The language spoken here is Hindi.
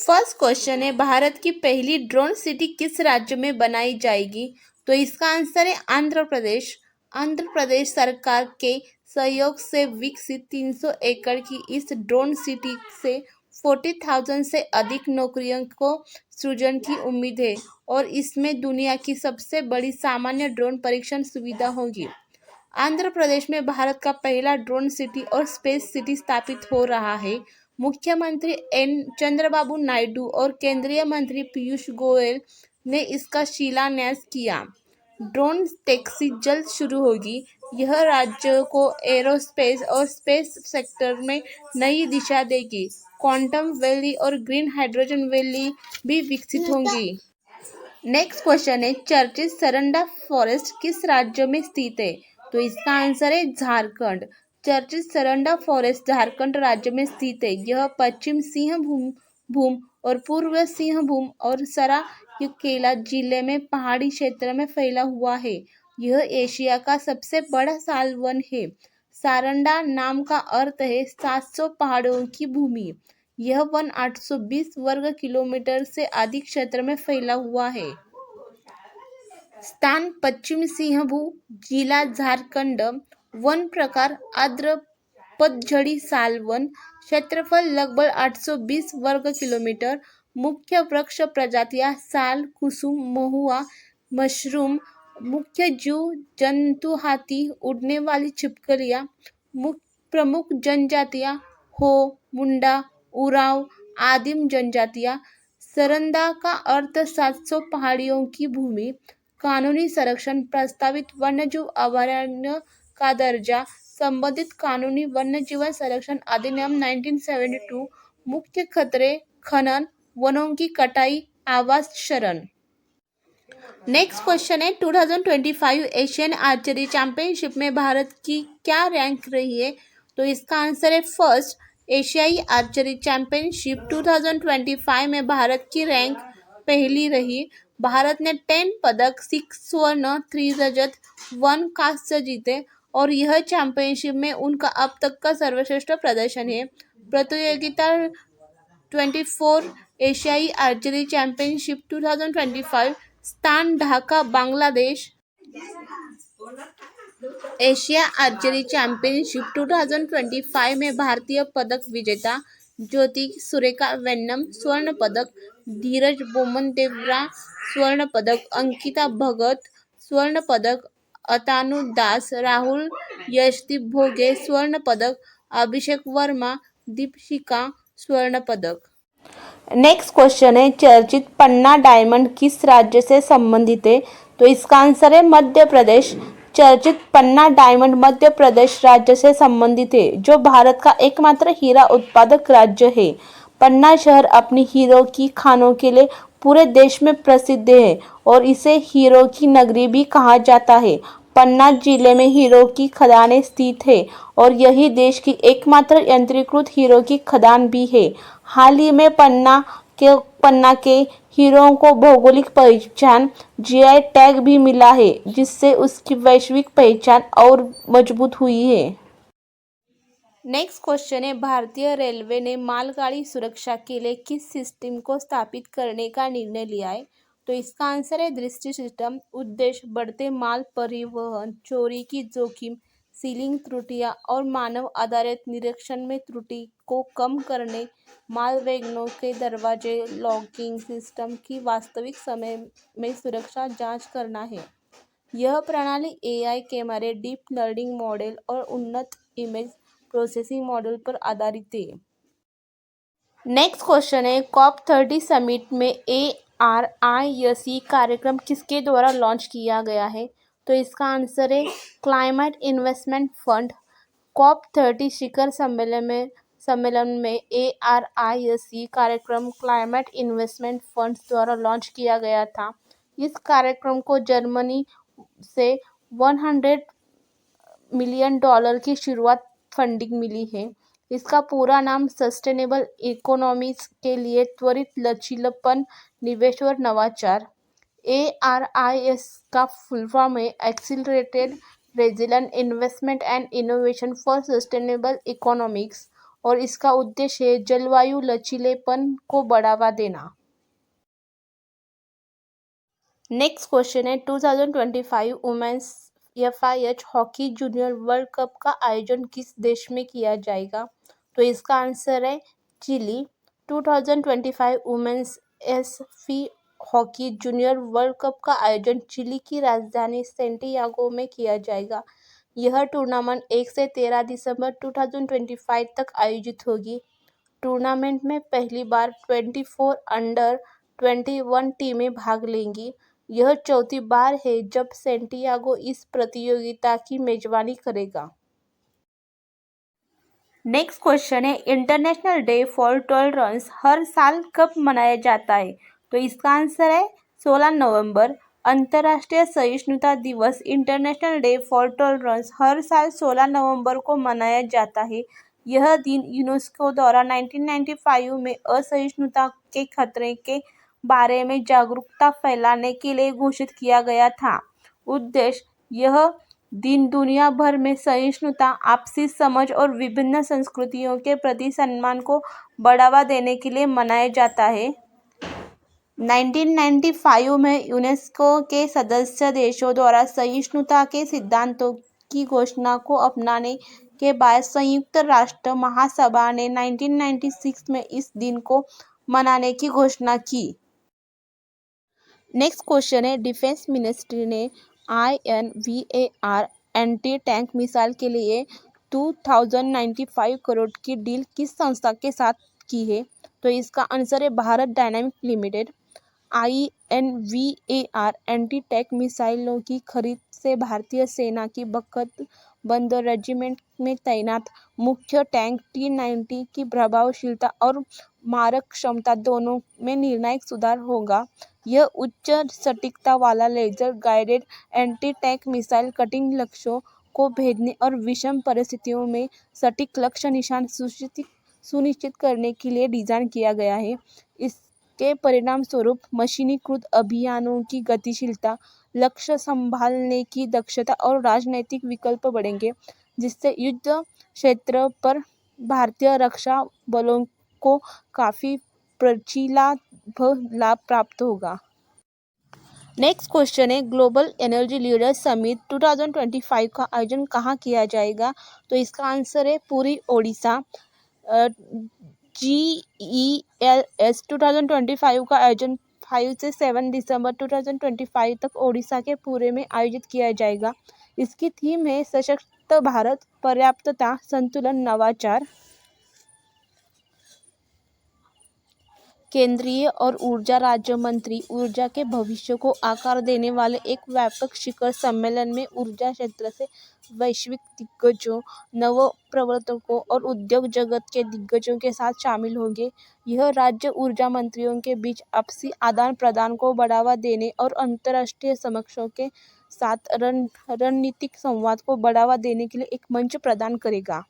फर्स्ट क्वेश्चन है, भारत की पहली ड्रोन सिटी किस राज्य में बनाई जाएगी? तो इसका आंसर है आंध्र प्रदेश। आंध्र प्रदेश सरकार के सहयोग से विकसित 300 एकड़ की इस ड्रोन सिटी से 40,000 से अधिक नौकरियों को सृजन की उम्मीद है और इसमें दुनिया की सबसे बड़ी सामान्य ड्रोन परीक्षण सुविधा होगी। आंध्र प्रदेश में भारत का पहला ड्रोन सिटी और स्पेस सिटी स्थापित हो रहा है। मुख्यमंत्री एन चंद्रबाबू नायडू और केंद्रीय मंत्री पीयूष गोयल ने इसका शिलान्यास किया। ड्रोन टैक्सी जल्द शुरू होगी। यह राज्य को एरोस्पेस और स्पेस सेक्टर में नई दिशा देगी। क्वांटम वैली और ग्रीन हाइड्रोजन वैली भी विकसित होंगी। नेक्स्ट क्वेश्चन है, चर्चित सरंडा फॉरेस्ट किस राज्य में स्थित है? तो इसका आंसर है झारखंड। चर्चित सरंडा फॉरेस्ट झारखंड राज्य में स्थित है। यह पश्चिम सिंहभूम और पूर्व सिंहभूम और सरायकेला जिले में पहाड़ी क्षेत्र में फैला हुआ है। यह एशिया का सबसे बड़ा साल वन है। सारंडा नाम का अर्थ है 700 पहाड़ों की भूमि। यह वन 820 वर्ग किलोमीटर से अधिक क्षेत्र में फैला हुआ है। स्थान पश्चिम सिंहभूम, जिला झारखंड। वन प्रकार आर्द्र पतझड़ी साल वन। क्षेत्रफल लगभग 820 वर्ग किलोमीटर। मुख्य वृक्ष प्रजातियां साल, कुसुम, महुआ, मशरूम। मुख्य जीव जंतु हाथी, उड़ने वाली छिपकलियां। प्रमुख जनजातियां हो, मुंडा, उरांव। आदिम जनजातियां। सरंदा का अर्थ 700 पहाड़ियों की भूमि। कानूनी संरक्षण, प्रस्तावित वन्यजीव अभयारण्य का दर्जा। संबंधित कानूनी वन्यजीव संरक्षण अधिनियम 1972। मुख्य खतरे खनन, वनों की कटाई, आवास क्षरण। नेक्स्ट क्वेश्चन है, 2025 एशियन आर्चरी चैंपियनशिप में भारत की क्या रैंक रही है? तो इसका आंसर है फर्स्ट। एशियाई आर्चरी चैंपियनशिप 2025 में भारत की रैंक पहली रही। भारत ने 10 पदक, 6 स्वर्ण, 3 रजत, 1 कांस्य जीते और यह चैंपियनशिप में उनका अब तक का सर्वश्रेष्ठ प्रदर्शन है। प्रतियोगिता 24 एशियाई आर्चरी चैंपियनशिप 2025। स्थान Dhaka, Bangladesh. Asia archery championship 2025 में भारतीय पदक विजेता ज्योति सुरेखा वेन्नम स्वर्ण पदक, धीरज बोमनदेवरा स्वर्ण पदक, अंकिता भगत स्वर्ण पदक, अतानु दास, राहुल यशदीप भोगे स्वर्ण पदक, अभिषेक वर्मा, दीपशिका स्वर्ण पदक। नेक्स्ट क्वेश्चन है, चर्चित पन्ना डायमंड किस राज्य से संबंधित है? तो इसका आंसर है मध्य प्रदेश। चर्चित पन्ना डायमंड मध्य प्रदेश राज्य से संबंधित है, जो भारत का एकमात्र हीरा उत्पादक राज्य है। पन्ना शहर अपनी हीरो की खानों के लिए पूरे देश में प्रसिद्ध है और इसे हीरो की नगरी भी कहा जाता है। पन्ना जिले में हीरो की खदानें स्थित है और यही देश की एकमात्र यंत्रीकृत हीरो की खदान भी है। हाल ही में पन्ना के हीरों को भौगोलिक पहचान जीआई टैग भी मिला है, जिससे उसकी वैश्विक पहचान और मजबूत हुई है। नेक्स्ट क्वेश्चन है, भारतीय रेलवे ने मालगाड़ी सुरक्षा के लिए किस सिस्टम को स्थापित करने का निर्णय लिया है? तो इसका आंसर है दृष्टि सिस्टम। उद्देश्य बढ़ते माल परिवहन, चोरी की जोखिम, सीलिंग त्रुटियां और मानव आधारित निरीक्षण में त्रुटि को कम करने, माल वैगनों के दरवाजे लॉकिंग सिस्टम की वास्तविक समय में सुरक्षा जांच करना है। यह प्रणाली एआई कैमरे, डीप लर्निंग मॉडल और उन्नत इमेज प्रोसेसिंग मॉडल पर आधारित है। नेक्स्ट क्वेश्चन है, COP30 समिट में ARISE कार्यक्रम किसके द्वारा लॉन्च किया गया है? तो इसका आंसर है क्लाइमेट इन्वेस्टमेंट फंड। COP30 शिखर सम्मेलन में ARISE कार्यक्रम क्लाइमेट इन्वेस्टमेंट फंड द्वारा लॉन्च किया गया था। इस कार्यक्रम को जर्मनी से $100 मिलियन की शुरुआत फंडिंग मिली है। इसका पूरा नाम सस्टेनेबल इकोनॉमीज के लिए त्वरित लचीलापन, निवेश और नवाचार। ARIS का फुल फॉर्म है accelerated resilient investment and innovation for sustainable economics और इसका उद्देश्य है जलवायु लचीलेपन को बढ़ावा देना। नेक्स्ट क्वेश्चन है 2025 women's FIH hockey junior world cup का आयोजन किस देश में किया जाएगा? तो इसका आंसर है Chile. 2025 women's SFI hockey junior world cup का आयोजन चिली की राजधानी सैंटियागो में किया जाएगा। यह टूर्नामेंट 1 से 13 दिसंबर 2025 तक आयोजित होगी। टूर्नामेंट में पहली बार 24 अंडर 21 टीमें भाग लेंगी। यह चौथी बार है जब सैंटियागो इस प्रतियोगिता की मेजबानी करेगा। नेक्स्ट क्वेश्चन है इंटरनेशनल डे फॉर टॉलरेंस हर साल कब मनाया जाता है? तो इसका आंसर है 16 नवंबर। अंतर्राष्ट्रीय सहिष्णुता दिवस इंटरनेशनल डे फॉर टॉलरेंस हर साल 16 नवंबर को मनाया जाता है। यह दिन यूनेस्को द्वारा 1995 में असहिष्णुता के खतरे के बारे में जागरूकता फैलाने के लिए घोषित किया गया था। उद्देश्य यह दिन दुनिया भर में सहिष्णुता, आपसी समझ और विभिन्न संस्कृतियों के प्रति सम्मान को बढ़ावा देने के लिए मनाया जाता है। 1995 में यूनेस्को के सदस्य देशों द्वारा सहिष्णुता के सिद्धांतों की घोषणा को अपनाने के बाद संयुक्त राष्ट्र महासभा ने 1996 में इस दिन को मनाने की घोषणा की। नेक्स्ट क्वेश्चन है डिफेंस मिनिस्ट्री ने INVAR एंटी टैंक मिसाइल के लिए 2095 करोड़ की डील किस संस्था के साथ की है? तो इसका आंसर है Bharat dynamic limited. INVAR anti tank मिसाइलों की खरीद से भारतीय सेना की बख्त-बंद रेजिमेंट में तैनात मुख्य टैंक T-90 की प्रभावशीलता और मारक क्षमता दोनों में निर्णायक सुधार होगा। यह उच्च सटीकता वाला laser guided anti tank missile कठिन लक्ष्यों को भेदने और विषम परिस्थितियों में सटीक लक्ष्य निशान सुनिश्चित करने के लिए डिज़ाइन किया गया है। इसके परिणाम स्वरूप मशीनीकृत अभियानों की गतिशीलता, लक्ष्य संभालने की दक्षता और राजनीतिक विकल्प बढ़ेंगे, जिससे युद्ध क्षेत्र पर भारतीय रक्षा बलों को काफ़ी लाभ प्राप्त होगा। नेक्स्ट क्वेश्चन है ग्लोबल एनर्जी लीडर समिट 2025 का आयोजन कहाँ किया जाएगा? तो इसका आंसर है पुरी, ओडिशा। GELS 2025 का आयोजन 5 से 7 दिसंबर 2025 तक ओडिशा के पुरी में आयोजित किया जाएगा। इसकी थीम है सशक्त भारत, पर्याप्तता, संतुलन, नवाचार। केंद्रीय और ऊर्जा राज्य मंत्री ऊर्जा के भविष्य को आकार देने वाले एक व्यापक शिखर सम्मेलन में ऊर्जा क्षेत्र से वैश्विक दिग्गजों, नवप्रवर्तकों और उद्योग जगत के दिग्गजों के साथ शामिल होंगे। यह राज्य ऊर्जा मंत्रियों के बीच आपसी आदान प्रदान को बढ़ावा देने और अंतर्राष्ट्रीय समकक्षों के साथ रणनीतिक संवाद को बढ़ावा देने के लिए एक मंच प्रदान करेगा।